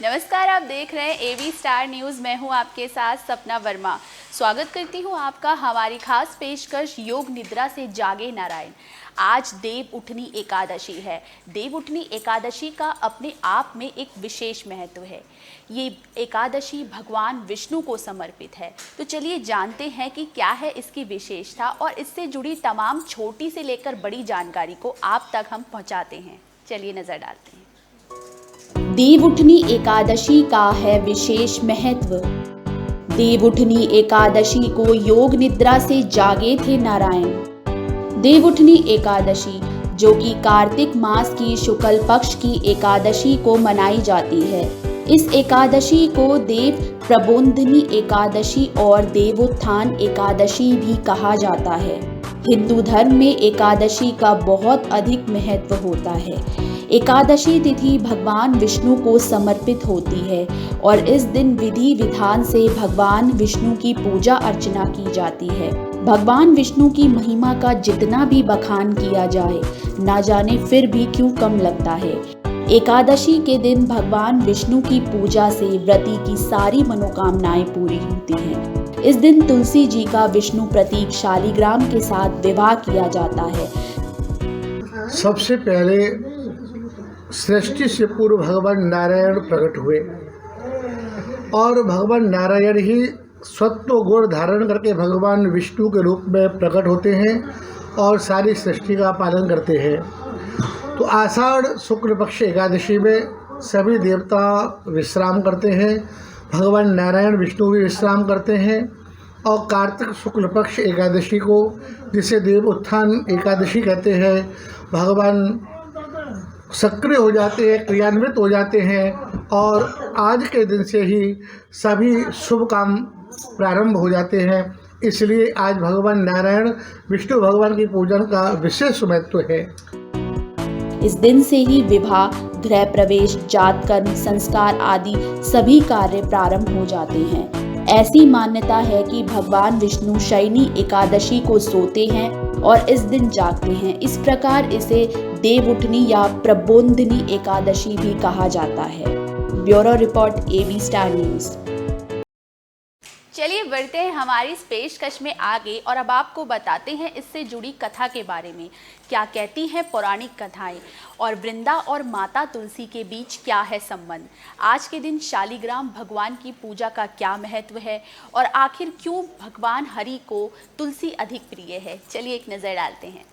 नमस्कार, आप देख रहे हैं एबी स्टार न्यूज़। मैं हूं आपके साथ सपना वर्मा। स्वागत करती हूं आपका हमारी खास पेशकश योग निद्रा से जागे नारायण। आज देव उठनी एकादशी है। देव उठनी एकादशी का अपने आप में एक विशेष महत्व है। ये एकादशी भगवान विष्णु को समर्पित है। तो चलिए जानते हैं कि क्या है इसकी विशेषता और इससे जुड़ी तमाम छोटी से लेकर बड़ी जानकारी को आप तक हम पहुँचाते हैं। चलिए नज़र डालते हैं। देवउठनी एकादशी का है विशेष महत्व। देवउठनी एकादशी को योग निद्रा से जागे थे नारायण। देवउठनी एकादशी, जो कि कार्तिक मास की शुक्ल पक्ष की एकादशी को मनाई जाती है, इस एकादशी को देव प्रबोधिनी एकादशी और देवोत्थान एकादशी भी कहा जाता है। हिंदू धर्म में एकादशी का बहुत अधिक महत्व होता है। एकादशी तिथि भगवान विष्णु को समर्पित होती है और इस दिन विधि विधान से भगवान विष्णु की पूजा अर्चना की जाती है। भगवान विष्णु की महिमा का जितना भी बखान किया जाए, ना जाने फिर भी क्यों कम लगता है। एकादशी के दिन भगवान विष्णु की पूजा से व्रती की सारी मनोकामनाएं पूरी होती हैं। इस दिन तुलसी जी का विष्णु प्रतीक शालिग्राम के साथ विवाह किया जाता है। सबसे पहले सृष्टि से पूर्व भगवान नारायण प्रकट हुए और भगवान नारायण ही सत्व गुण धारण करके भगवान विष्णु के रूप में प्रकट होते हैं और सारी सृष्टि का पालन करते हैं। तो आषाढ़ शुक्ल पक्ष एकादशी में सभी देवता विश्राम करते हैं, भगवान नारायण विष्णु भी विश्राम करते हैं। और कार्तिक शुक्ल पक्ष एकादशी को, जिसे देव उत्थान एकादशी कहते हैं, भगवान सक्रिय हो जाते हैं, क्रियान्वित हो जाते हैं और आज के दिन से ही सभी शुभ काम प्रारंभ हो जाते हैं। इसलिए आज भगवान नारायण विष्णु भगवान की पूजन का विशेष महत्व है। इस दिन से ही विवाह, गृह प्रवेश, जातकर्म, संस्कार आदि सभी कार्य प्रारंभ हो जाते हैं। ऐसी मान्यता है कि भगवान विष्णु शयनी एकादशी को सोते हैं और इस दिन जागते हैं। इस प्रकार इसे देवउठनी या प्रबोधिनी एकादशी भी कहा जाता है। Bureau report, AB star news. चलिए बढ़ते हैं हमारी इस पेशकश में आगे और अब आपको बताते हैं इससे जुड़ी कथा के बारे में। क्या कहती हैं पौराणिक कथाएं और वृंदा और माता तुलसी के बीच क्या है संबंध। आज के दिन शालिग्राम भगवान की पूजा का क्या महत्व है और आखिर क्यों भगवान हरि को तुलसी अधिक प्रिय है। चलिए एक नज़र डालते हैं।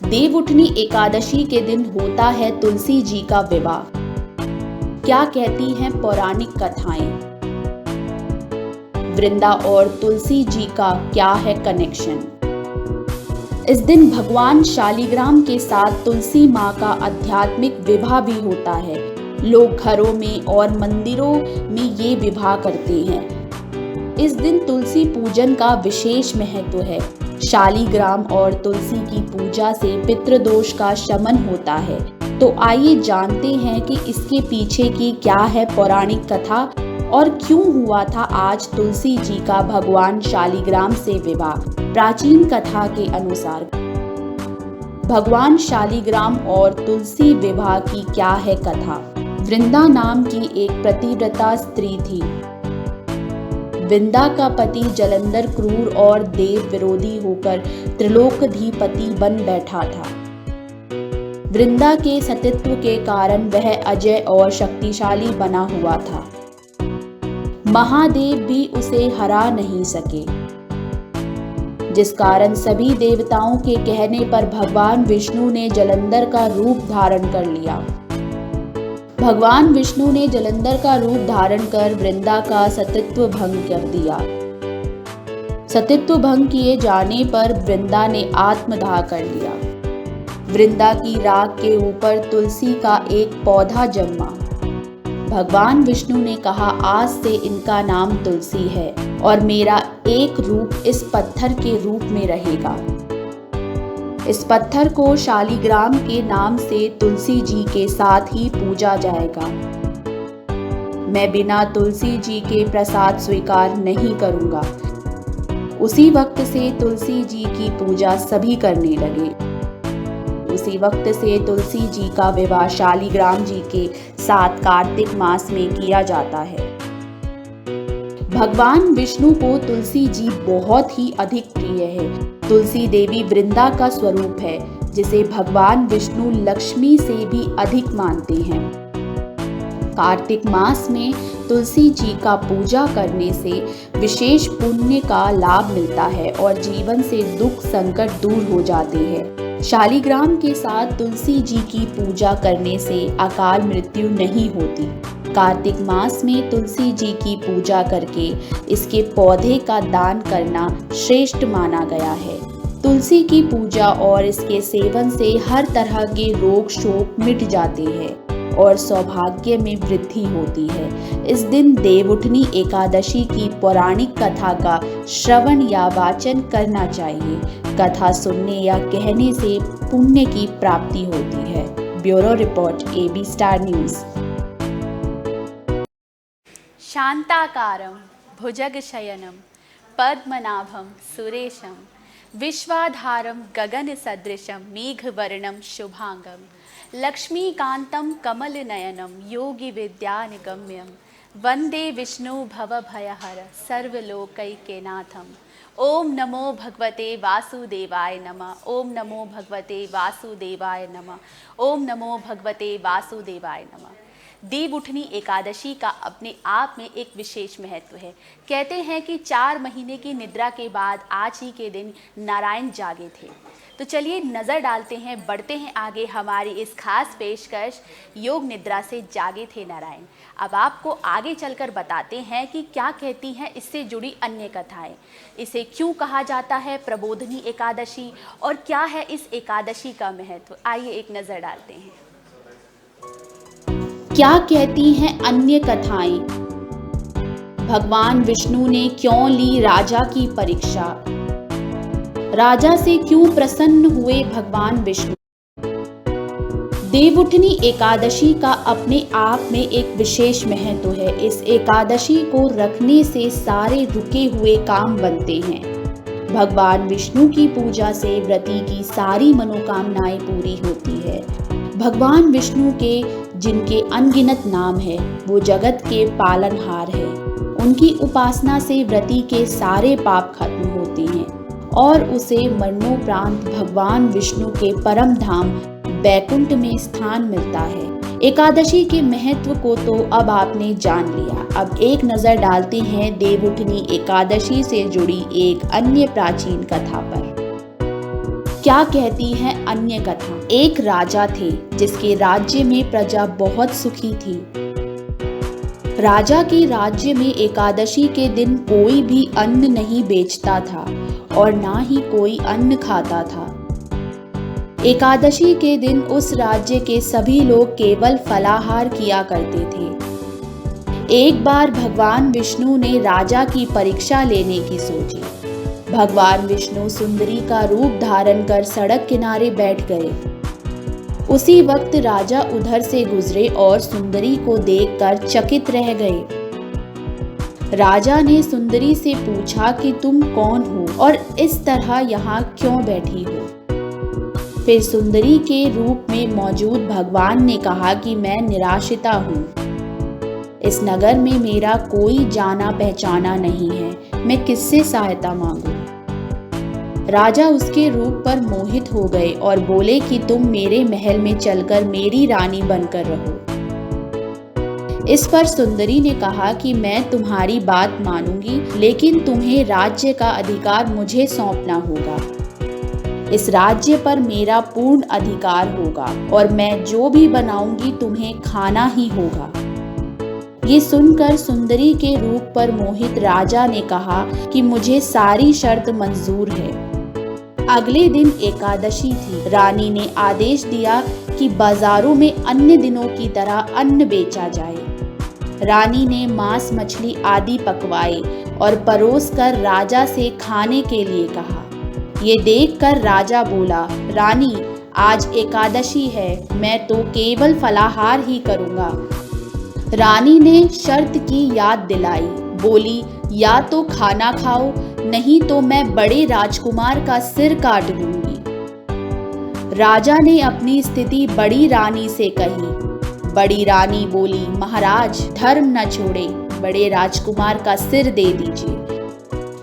देवउठनी एकादशी के दिन होता है तुलसी जी का विवाह। क्या कहती हैं पौराणिक कथाएं। वृंदा और तुलसी जी का क्या है कनेक्शन। इस दिन भगवान शालिग्राम के साथ तुलसी माँ का आध्यात्मिक विवाह भी होता है। लोग घरों में और मंदिरों में ये विवाह करते हैं। इस दिन तुलसी पूजन का विशेष महत्व है। शालिग्राम और तुलसी की पूजा से पितृदोष का शमन होता है। तो आइए जानते हैं कि इसके पीछे की क्या है पौराणिक कथा और क्यों हुआ था आज तुलसी जी का भगवान शालिग्राम से विवाह। प्राचीन कथा के अनुसार भगवान शालिग्राम और तुलसी विवाह की क्या है कथा। वृंदा नाम की एक पतिव्रता स्त्री थी। वृंदा का पति जलंधर क्रूर और देव विरोधी होकर त्रिलोकधिपति बन बैठा था। वृंदा के सतीत्व के कारण वह अजय और शक्तिशाली बना हुआ था। महादेव भी उसे हरा नहीं सके, जिस कारण सभी देवताओं के कहने पर भगवान विष्णु ने जलंधर का रूप धारण कर लिया। भगवान विष्णु ने जलंधर का रूप धारण कर वृंदा का सतीत्व भंग कर दिया। सतीत्व भंग किए जाने पर वृंदा ने आत्मदाह कर लिया। वृंदा की राख के ऊपर तुलसी का एक पौधा जन्मा। भगवान विष्णु ने कहा, आज से इनका नाम तुलसी है और मेरा एक रूप इस पत्थर के रूप में रहेगा। इस पत्थर को शालिग्राम के नाम से तुलसी जी के साथ ही पूजा जाएगा। मैं बिना तुलसी जी के प्रसाद स्वीकार नहीं करूंगा। उसी वक्त से तुलसी जी की पूजा सभी करने लगे। उसी वक्त से तुलसी जी का विवाह शालिग्राम जी के 7 कार्तिक मास में किया जाता है। भगवान विष्णु को तुलसी जी बहुत ही अधिक प्रिय है। तुलसी देवी वृंदा का स्वरूप है, जिसे भगवान विष्णु लक्ष्मी से भी अधिक मानते हैं। कार्तिक मास में तुलसी जी का पूजा करने से विशेष पुण्य का लाभ मिलता है और जीवन से दुख संकट दूर हो जाते हैं। शालिग्राम के साथ तुलसी जी की पूजा करने से अकाल मृत्यु नहीं होती। कार्तिक मास में तुलसी जी की पूजा करके इसके पौधे का दान करना श्रेष्ठ माना गया है। तुलसी की पूजा और इसके सेवन से हर तरह के रोग शोक मिट जाते हैं और सौभाग्य में वृद्धि होती है। इस दिन देवउठनी एकादशी की पौराणिक कथा का श्रवण या वाचन करना चाहिए। कथा सुनने या कहने से पुण्य की प्राप्ति होती है। Bureau report, AB star news. शांताकारं भुजगशयनं पद्मनाभं सुरेशं विश्वाधारं गगनसदृशं मेघवर्णं शुभांगं लक्ष्मीकान्तं कमलनयनं योगिविद्यानिगम्यं वन्दे विष्णु भवभयहर सर्वलोकैकनाथम्। ओम नमो भगवते वासुदेवाय नमः। ओम नमो भगवते वासुदेवाय नमः। ओम नमो भगवते वासुदेवाय नमः। देवउठनी एकादशी का अपने आप में एक विशेष महत्व है। कहते हैं कि 4 महीने की निद्रा के बाद आज ही के दिन नारायण जागे थे। तो चलिए नज़र डालते हैं, बढ़ते हैं आगे हमारी इस खास पेशकश योग निद्रा से जागे थे नारायण। अब आपको आगे चलकर बताते हैं कि क्या कहती हैं इससे जुड़ी अन्य कथाएं, इसे क्यों कहा जाता है प्रबोधनी एकादशी और क्या है इस एकादशी का महत्व। आइए एक नज़र डालते हैं। क्या कहती हैं अन्य कथाएं? भगवान विष्णु ने क्यों ली राजा की परीक्षा? राजा से क्यों प्रसन्न हुए भगवान विष्णु? देवउठनी एकादशी का अपने आप में एक विशेष महत्व है। इस एकादशी को रखने से सारे रुके हुए काम बनते हैं। भगवान विष्णु की पूजा से व्रती की सारी मनोकामनाएं पूरी होती है। भगवान विष्णु के जिनके अनगिनत नाम है, वो जगत के पालनहार है। उनकी उपासना से व्रती के सारे पाप खत्म होते हैं और उसे मरणोपरांत भगवान विष्णु के परम धाम बैकुंठ में स्थान मिलता है। एकादशी के महत्व को तो अब आपने जान लिया। अब एक नज़र डालते हैं देवउठनी एकादशी से जुड़ी एक अन्य प्राचीन कथा पर। क्या कहती है अन्य कथा? एक राजा थे जिसके राज्य में प्रजा बहुत सुखी थी। राजा के राज्य में एकादशी के दिन कोई भी अन्न नहीं बेचता था और ना ही कोई अन्न खाता था। एकादशी के दिन उस राज्य के सभी लोग केवल फलाहार किया करते थे। एक बार भगवान विष्णु ने राजा की परीक्षा लेने की सोची। भगवान विष्णु सुंदरी का रूप धारण कर सड़क किनारे बैठ गए। उसी वक्त राजा उधर से गुजरे और सुंदरी को देखकर चकित रह गए। राजा ने सुंदरी से पूछा कि तुम कौन हो और इस तरह यहाँ क्यों बैठी हो? फिर सुंदरी के रूप में मौजूद भगवान ने कहा कि मैं निराश्रिता हूँ। इस नगर में मेरा कोई जाना पहचाना नहीं है, मैं किससे सहायता मांगूं? राजा उसके रूप पर मोहित हो गए और बोले कि तुम मेरे महल में चलकर मेरी रानी बनकर रहो। इस पर सुंदरी ने कहा कि मैं तुम्हारी बात मानूंगी, लेकिन तुम्हें राज्य का अधिकार मुझे सौंपना होगा। इस राज्य पर मेरा पूर्ण अधिकार होगा और मैं जो भी बनाऊंगी तुम्हें खाना ही होगा। ये सुनकर सुंदरी के रूप पर मोहित राजा ने कहा कि मुझे सारी शर्त मंजूर है। अगले दिन एकादशी थी। रानी ने आदेश दिया कि बाजारों में अन्य दिनों की तरह अन्न बेचा जाए। रानी ने मांस मछली आदि पकवाए और परोस कर राजा से खाने के लिए कहा। ये देखकर राजा बोला, रानी आज एकादशी है, मैं तो केवल फलाहार ही करूँगा। रानी ने शर्त की याद दिलाई, बोली या तो खाना खाओ, नहीं तो मैं बड़े राजकुमार का सिर काट दूंगी। राजा ने अपनी स्थिति बड़ी रानी से कही। बड़ी रानी बोली, महाराज धर्म न छोड़े, बड़े राजकुमार का सिर दे दीजिए।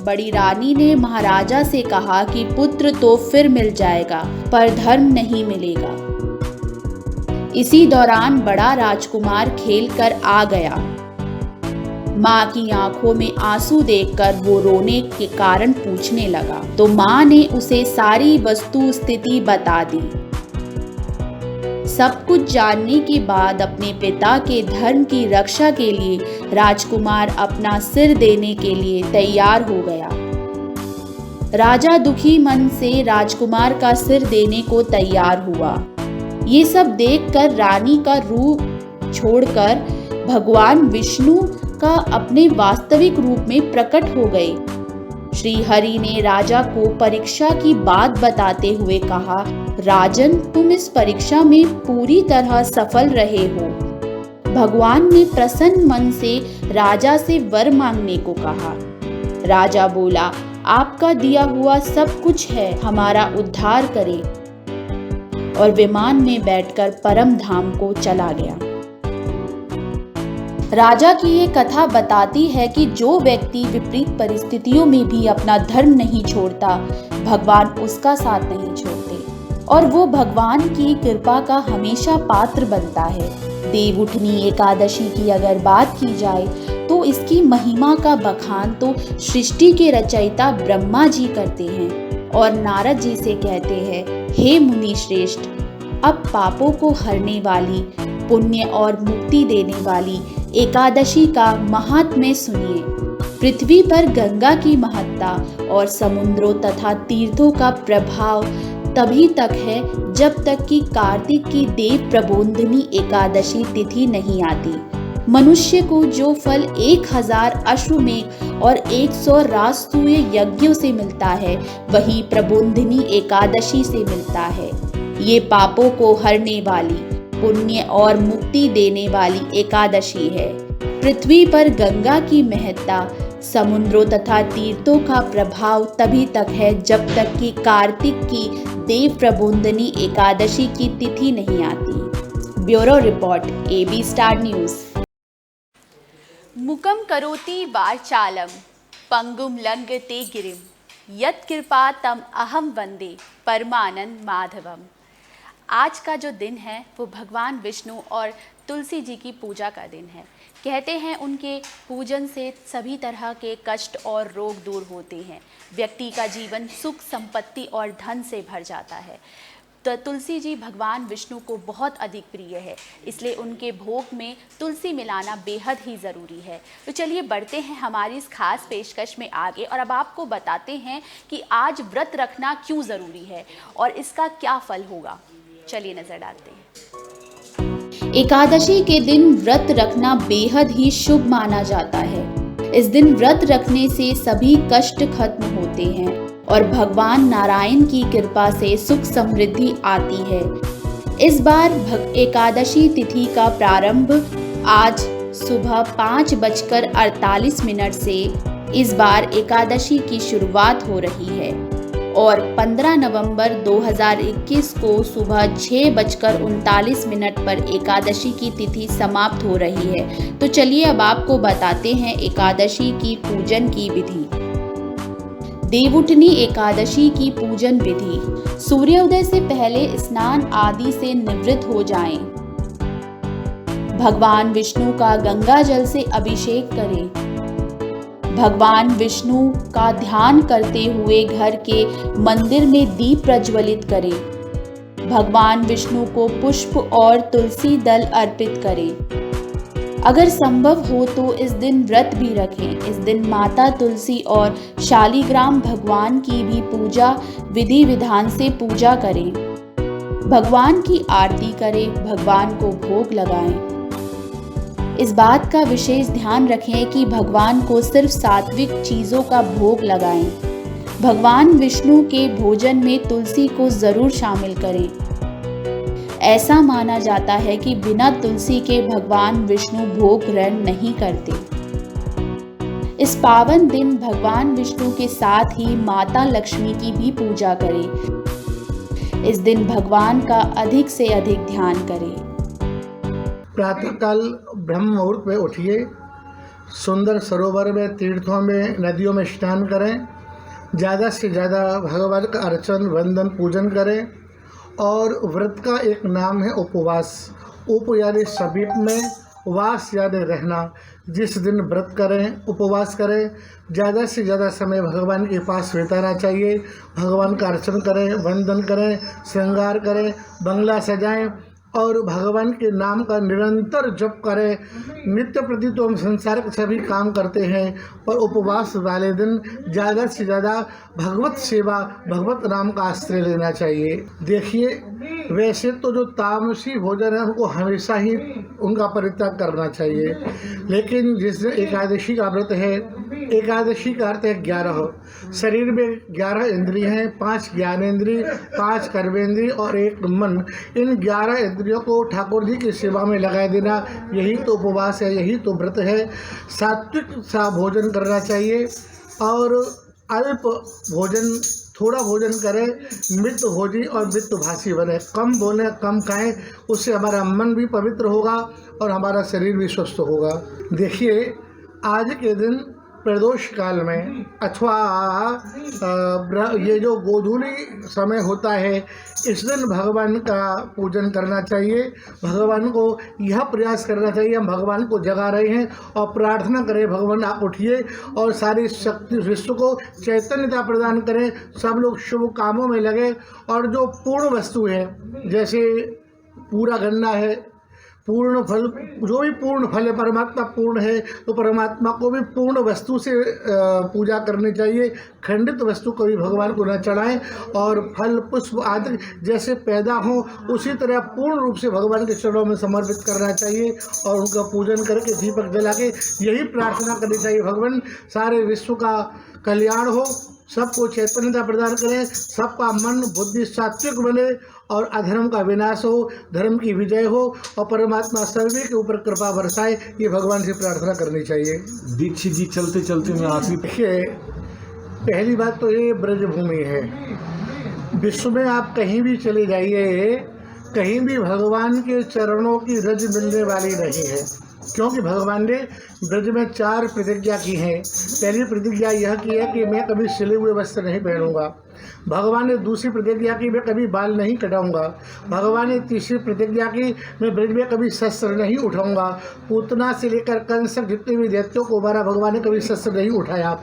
बड़ी रानी ने महाराजा से कहा कि पुत्र तो फिर मिल जाएगा, पर धर्म नहीं मिलेगा। इसी दौरान बड़ा राजकुमार खेलकर आ गया। माँ की आंखों में आंसू देखकर वो रोने के कारण पूछने लगा, तो माँ ने उसे सारी वस्तु स्थिति बता दी। सब कुछ जानने के बाद अपने पिता के धर्म की रक्षा के लिए राजकुमार अपना सिर देने के लिए तैयार हो गया। राजा दुखी मन से राजकुमार का सिर देने को तैयार हुआ। ये सब देखकर रानी का रूप छोड़कर भगवान विष्णु का अपने वास्तविक रूप में प्रकट हो गए। श्री हरि ने राजा को परीक्षा की बात बताते हुए कहा, राजन, तुम इस परीक्षा में पूरी तरह सफल रहे हो। भगवान ने प्रसन्न मन से राजा से वर मांगने को कहा। राजा बोला, आपका दिया हुआ सब कुछ है, हमारा उद्धार करे, और विमान में बैठकर परम धाम को चला गया। राजा की ये कथा बताती है कि जो व्यक्ति विपरीत परिस्थितियों में भी अपना धर्म नहीं छोड़ता, भगवान उसका साथ नहीं छोड़ते और वो भगवान की कृपा का हमेशा पात्र बनता है। देवउठनी एकादशी की अगर बात की जाए तो इसकी महिमा का बखान तो सृष्टि के रचयिता ब्रह्मा जी करते हैं और नारद जी से कहते हैं, हे मुनि श्रेष्ठ, अब पापों को हरने वाली, पुण्य और मुक्ति देने वाली एकादशी का महात्म्य सुनिए। पृथ्वी पर गंगा की महत्ता और समुद्रों तथा तीर्थों का प्रभाव तभी तक है जब तक कि कार्तिक की देव प्रबोधिनी एकादशी तिथि नहीं आती। मनुष्य को जो फल 1000 अश्वमेध और 100 राजसूय यज्ञों से मिलता है, वही प्रबोधिनी एकादशी से मिलता है। ये पापों को हरने वाली, पुण्य और मुक्ति देने वाली एकादशी है। पृथ्वी पर गंगा की महत्ता, समुद्रों तथा तीर्थों का प्रभाव तभी तक है जब तक कि कार्तिक की देव प्रबोधिनी एकादशी की तिथि नहीं आती। Bureau report, AB star news. मुकम करोति वाचालम पंगुम लंघते गिरिम यत् कृपा तम अहम वंदे परमानंद माधवम। आज का जो दिन है वो भगवान विष्णु और तुलसी जी की पूजा का दिन है। कहते हैं उनके पूजन से सभी तरह के कष्ट और रोग दूर होते हैं। व्यक्ति का जीवन सुख, संपत्ति और धन से भर जाता है। तो तुलसी जी भगवान विष्णु को बहुत अधिक प्रिय है, इसलिए उनके भोग में तुलसी मिलाना बेहद ही ज़रूरी है। तो चलिए बढ़ते हैं हमारी इस खास पेशकश में आगे और अब आपको बताते हैं कि आज व्रत रखना क्यों ज़रूरी है और इसका क्या फल होगा। चलिए नजर डालते हैं। एकादशी के दिन व्रत रखना बेहद ही शुभ माना जाता है। इस दिन व्रत रखने से सभी कष्ट खत्म होते हैं और भगवान नारायण की कृपा से सुख समृद्धि आती है। इस बार एकादशी तिथि का प्रारंभ आज सुबह 5:48 से इस बार एकादशी की शुरुआत हो रही है और 15 नवंबर 2021 को सुबह 6:39 पर एकादशी की तिथि समाप्त हो रही है। तो चलिए अब आपको बताते हैं एकादशी की पूजन की विधि। देवउठनी एकादशी की पूजन विधि। सूर्योदय से पहले स्नान आदि से निवृत्त हो जाएं। भगवान विष्णु का गंगा जल से अभिषेक करें। भगवान विष्णु का ध्यान करते हुए घर के मंदिर में दीप प्रज्वलित करें। भगवान विष्णु को पुष्प और तुलसी दल अर्पित करें। अगर संभव हो तो इस दिन व्रत भी रखें। इस दिन माता तुलसी और शालिग्राम भगवान की भी पूजा विधि विधान से पूजा करें। भगवान की आरती करें, भगवान को भोग लगाएं। इस बात का विशेष ध्यान रखें कि भगवान को सिर्फ सात्विक चीज़ों का भोग लगाएं। भगवान विष्णु के भोजन में तुलसी को जरूर शामिल करें। ऐसा माना जाता है कि बिना तुलसी के भगवान विष्णु भोग ग्रहण नहीं करते। इस पावन दिन भगवान विष्णु के साथ ही माता लक्ष्मी की भी पूजा करें। इस दिन भगवान का अधिक से अधिक ध्यान करें। प्रातःकाल ब्रह्म मुहूर्त में उठिए, सुंदर सरोवर में, तीर्थों में, नदियों में स्नान करें, ज़्यादा से ज़्यादा भगवान का अर्चन वंदन पूजन करें। और व्रत का एक नाम है उपवास। उप यानी समीप में, वास यानी रहना। जिस दिन व्रत करें, उपवास करें, ज़्यादा से ज़्यादा समय भगवान के पास बिताना चाहिए। भगवान का अर्चन करें, वंदन करें, श्रृंगार करें, बंगला सजाएं और भगवान के नाम का निरंतर जप करें। नित्य प्रति तो हम संसार के सभी काम करते हैं, पर उपवास वाले दिन ज़्यादा से ज़्यादा भगवत सेवा, भगवत नाम का आश्रय लेना चाहिए। देखिए, वैसे तो जो तामसी भोजन है उनको हमेशा ही उनका परित्याग करना चाहिए, लेकिन जिस दिन एकादशी का व्रत है, एकादशी का अर्थ है 11। शरीर में 11 इंद्रिय हैं, 5 ज्ञानेंद्रिय, 5 कर्मेंद्रिय और 1 मन। इन 11 इंद्रियों को ठाकुर जी की सेवा में लगा देना, यही तो उपवास है, यही तो व्रत है। सात्विक सा भोजन करना चाहिए और अल्प भोजन, थोड़ा भोजन करें, मृत भोजी और मृत भाषी बने। कम बोलें, कम खाएं, उससे हमारा मन भी पवित्र होगा और हमारा शरीर भी स्वस्थ होगा। देखिए, आज के दिन प्रदोष काल में अथवा ये जो गोधूली समय होता है, इस दिन भगवान का पूजन करना चाहिए। भगवान को यह प्रयास करना चाहिए, हम भगवान को जगा रहे हैं और प्रार्थना करें, भगवान आप उठिए और सारी शक्ति विश्व को चैतन्यता प्रदान करें। सब लोग शुभ कामों में लगे और जो पूर्ण वस्तु है, जैसे पूरा गन्ना है, पूर्ण फल, जो भी पूर्ण फल है, परमात्मा पूर्ण है, तो परमात्मा को भी पूर्ण वस्तु से पूजा करनी चाहिए। खंडित वस्तु को भी भगवान को न चढ़ाएं और फल पुष्प आदि जैसे पैदा हो उसी तरह पूर्ण रूप से भगवान के चरणों में समर्पित करना चाहिए और उनका पूजन करके दीपक जला के यही प्रार्थना करनी चाहिए, भगवान सारे विश्व का कल्याण हो, सबको चैतन्यता प्रदान करें, सबका मन बुद्धि सात्विक बने और अधर्म का विनाश हो, धर्म की विजय हो और परमात्मा सभी के ऊपर कृपा बरसाए। ये भगवान से प्रार्थना करनी चाहिए। दीक्षित जी, चलते चलते मैं आखिरी देखिए, पहली बात तो ये ब्रजभूमि है। विश्व में आप कहीं भी चले जाइए, कहीं भी भगवान के चरणों की रज मिलने वाली नहीं है, क्योंकि भगवान ने ब्रज में 4 प्रतिज्ञा की हैं। पहली प्रतिज्ञा यह की है कि मैं कभी सिले हुए वस्त्र नहीं पहनूंगा। भगवान ने दूसरी प्रतिज्ञा की, मैं कभी बाल नहीं कटाऊंगा। भगवान ने तीसरी प्रतिज्ञा की, मैं ब्रज में कभी शस्त्र नहीं उठाऊंगा। पूतना से लेकर कंस तक जितने भी दैत्यों को मारा, भगवान ने कभी शस्त्र नहीं उठाया।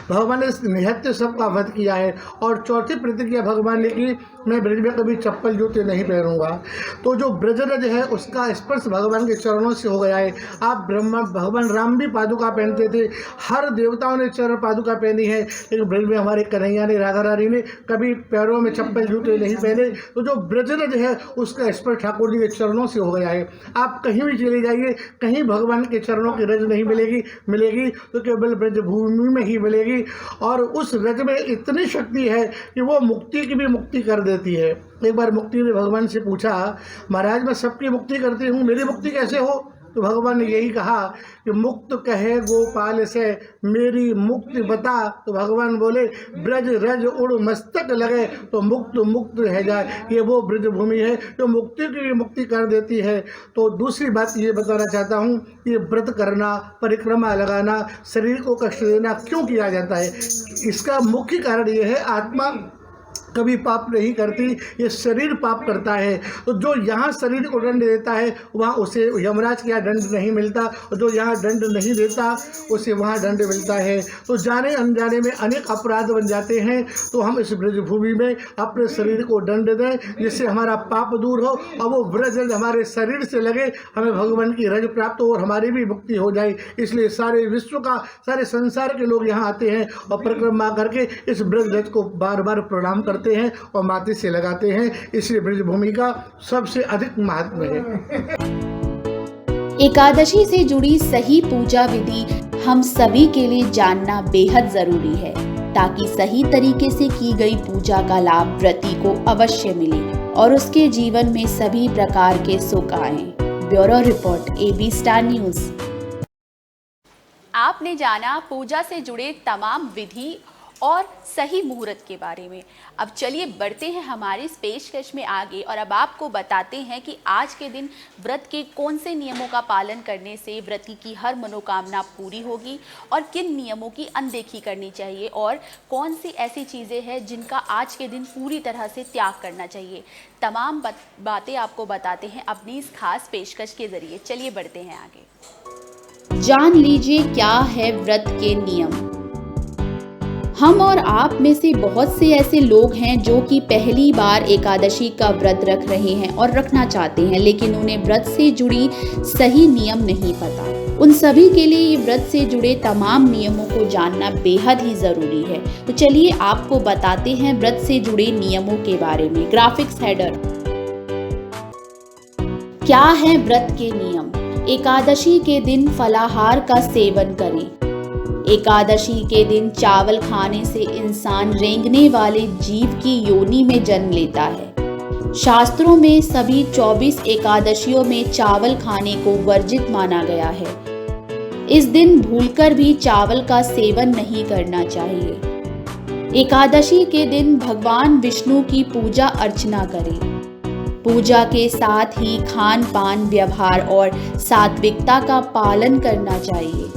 भगवान ने निहत्य सबका वध किया है। और चौथी प्रतिज्ञा भगवान ने की, मैं ब्रज में कभी चप्पल जूते नहीं पहनूंगा। तो जो ब्रजरज है उसका स्पर्श भगवान के चरणों से हो गया है। आप भगवान राम भी पादुका पहनते थे, हर देवताओं ने चरण पादुका पहनी है, लेकिन ब्रज में हमारे कन्हैया ने, राधा रानी ने कभी पैरों में चप्पल जूते नहीं पहने। तो जो ब्रजरज है उसका स्पर्श ठाकुर जी के चरणों से हो गया है। आप कहीं भी चले जाइए, कहीं भगवान के चरणों की रज नहीं मिलेगी तो केवल ब्रजभूमि में ही मिलेगी। और उस रज में इतनी शक्ति है कि वो मुक्ति की भी मुक्ति कर देती है। एक बार मुक्ति ने भगवान से पूछा, महाराज मैं सबकी मुक्ति करती हूँ, मेरी मुक्ति कैसे हो? तो भगवान ने यही कहा कि मुक्त कहे गोपाल से मेरी मुक्ति बता। तो भगवान बोले, ब्रज रज उड़ मस्तक लगे तो मुक्त रह जाए। ये वो ब्रज भूमि है जो मुक्ति की मुक्ति कर देती है। तो दूसरी बात ये बताना चाहता हूँ, ये व्रत करना, परिक्रमा लगाना, शरीर को कष्ट देना क्यों किया जाता है? इसका मुख्य कारण ये है, आत्मा कभी पाप नहीं करती, ये शरीर पाप करता है। तो जो यहाँ शरीर को दंड देता है वहाँ उसे यमराज के यहाँ दंड नहीं मिलता, और जो यहाँ दंड नहीं देता उसे वहाँ दंड मिलता है। तो जाने अनजाने में अनेक अपराध बन जाते हैं। तो हम इस ब्रजभूमि में अपने शरीर को दंड दें, जिससे हमारा पाप दूर हो और वो ब्रज हमारे शरीर से लगे, हमें भगवान की रज प्राप्त हो और हमारी भी मुक्ति हो जाए। इसलिए सारे विश्व का, सारे संसार के लोग यहाँ आते हैं और परिक्रमा करके इस ब्रज रज को बार बार प्रणाम करते हैं और माथे से लगाते हैं। इसलिए ब्रजभूमि का सबसे अधिक महत्व है। एकादशी से जुड़ी सही पूजा विधि हम सभी के लिए जानना बेहद जरूरी है, ताकि सही तरीके से की गई पूजा का लाभ व्रती को अवश्य मिले और उसके जीवन में सभी प्रकार के सुख आए। Bureau report, AB star news. आपने जाना पूजा से जुड़े तमाम विधि और सही मुहूर्त के बारे में। अब चलिए बढ़ते हैं हमारी इस पेशकश में आगे और अब आपको बताते हैं कि आज के दिन व्रत के कौन से नियमों का पालन करने से व्रती की हर मनोकामना पूरी होगी और किन नियमों की अनदेखी करनी चाहिए और कौन सी ऐसी चीज़ें हैं जिनका आज के दिन पूरी तरह से त्याग करना चाहिए। तमाम बातें आपको बताते हैं अपनी इस खास पेशकश के ज़रिए। चलिए बढ़ते हैं आगे। जान लीजिए क्या है व्रत के नियम। हम और आप में से बहुत से ऐसे लोग हैं जो कि पहली बार एकादशी का व्रत रख रहे हैं और रखना चाहते हैं, लेकिन उन्हें व्रत से जुड़ी सही नियम नहीं पता। उन सभी के लिए ये व्रत से जुड़े तमाम नियमों को जानना बेहद ही जरूरी है। तो चलिए आपको बताते हैं व्रत से जुड़े नियमों के बारे में। Graphics header. क्या है व्रत के नियम? एकादशी के दिन फलाहार का सेवन करें। एकादशी के दिन चावल खाने से इंसान रेंगने वाले जीव की योनि में जन्म लेता है। शास्त्रों में सभी 24 एकादशियों में चावल खाने को वर्जित माना गया है। इस दिन भूलकर भी चावल का सेवन नहीं करना चाहिए। एकादशी के दिन भगवान विष्णु की पूजा अर्चना करें। पूजा के साथ ही खान पान, व्यवहार और सात्विकता का पालन करना चाहिए।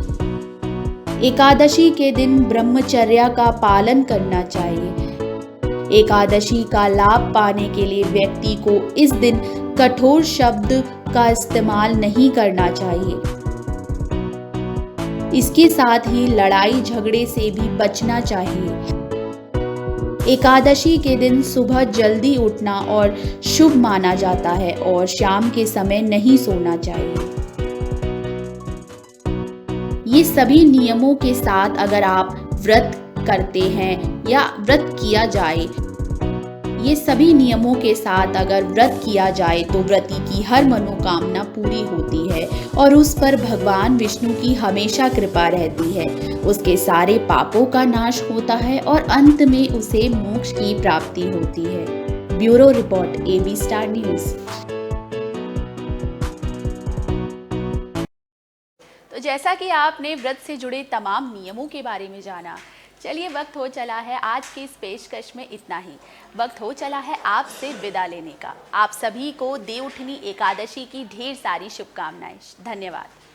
एकादशी के दिन ब्रह्मचर्या का पालन करना चाहिए। एकादशी का लाभ पाने के लिए व्यक्ति को इस दिन कठोर शब्द का इस्तेमाल नहीं करना चाहिए। इसके साथ ही लड़ाई झगड़े से भी बचना चाहिए। एकादशी के दिन सुबह जल्दी उठना और शुभ माना जाता है और शाम के समय नहीं सोना चाहिए। ये सभी नियमों के साथ अगर आप व्रत करते हैं या व्रत किया जाए, ये सभी नियमों के साथ अगर व्रत किया जाए तो व्रती की हर मनोकामना पूरी होती है और उस पर भगवान विष्णु की हमेशा कृपा रहती है। उसके सारे पापों का नाश होता है और अंत में उसे मोक्ष की प्राप्ति होती है। Bureau report, AB star news. तो जैसा कि आपने व्रत से जुड़े तमाम नियमों के बारे में जाना, चलिए वक्त हो चला है आज की इस पेशकश में इतना ही। वक्त हो चला है आपसे विदा लेने का। आप सभी को देवउठनी एकादशी की ढेर सारी शुभकामनाएं। धन्यवाद।